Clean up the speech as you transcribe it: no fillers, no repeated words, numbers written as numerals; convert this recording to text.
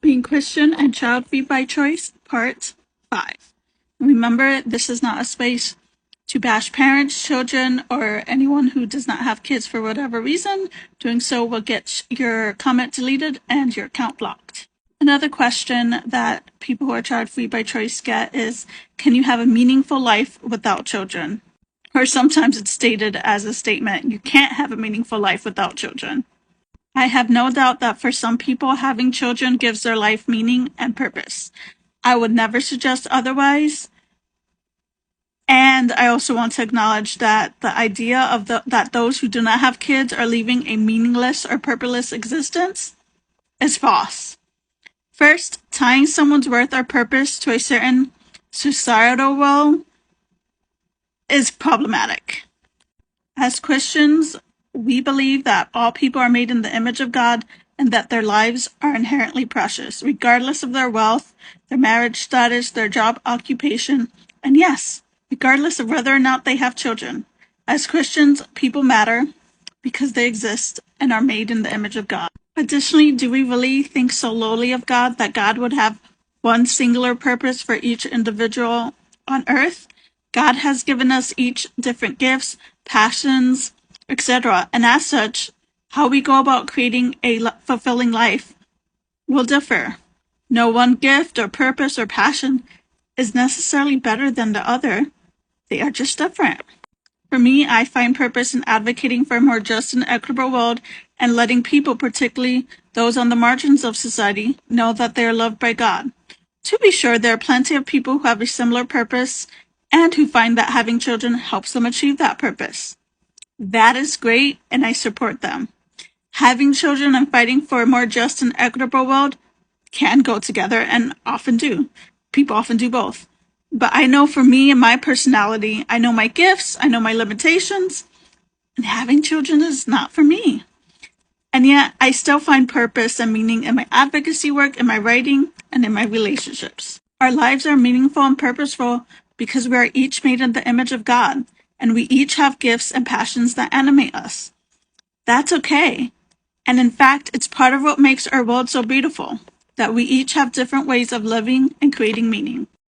Being Christian and Child-Free by Choice, Part 5. Remember, this is not a space to bash parents, children, or anyone who does not have kids for whatever reason. Doing so will get your comment deleted and your account blocked. Another question that people who are child-free by choice get is, can you have a meaningful life without children? Or sometimes it's stated as a statement, you can't have a meaningful life without children. I have no doubt that for some people, having children gives their life meaning and purpose. I would never suggest otherwise. And I also want to acknowledge that the idea of that those who do not have kids are living a meaningless or purposeless existence is false. First, tying someone's worth or purpose to a certain societal role is problematic. As Christians, we believe that all people are made in the image of God and that their lives are inherently precious, regardless of their wealth, their marriage status, their job occupation, and yes, regardless of whether or not they have children. As Christians, people matter because they exist and are made in the image of God. Additionally, do we really think so lowly of God that God would have one singular purpose for each individual on earth? God has given us each different gifts, passions, etc. And as such, how we go about creating a fulfilling life will differ. No one gift or purpose or passion is necessarily better than the other. They are just different. For me, I find purpose in advocating for a more just and equitable world and letting people, particularly those on the margins of society, know that they are loved by God. To be sure, there are plenty of people who have a similar purpose and who find that having children helps them achieve that purpose. That is great, and I support them. Having children and fighting for a more just and equitable world can go together and often do. People often do both. But I know for me and my personality, I know my gifts, I know my limitations, and having children is not for me. And yet, I still find purpose and meaning in my advocacy work, in my writing, and in my relationships. Our lives are meaningful and purposeful because we are each made in the image of God, and we each have gifts and passions that animate us. That's okay. And in fact, it's part of what makes our world so beautiful, that we each have different ways of living and creating meaning.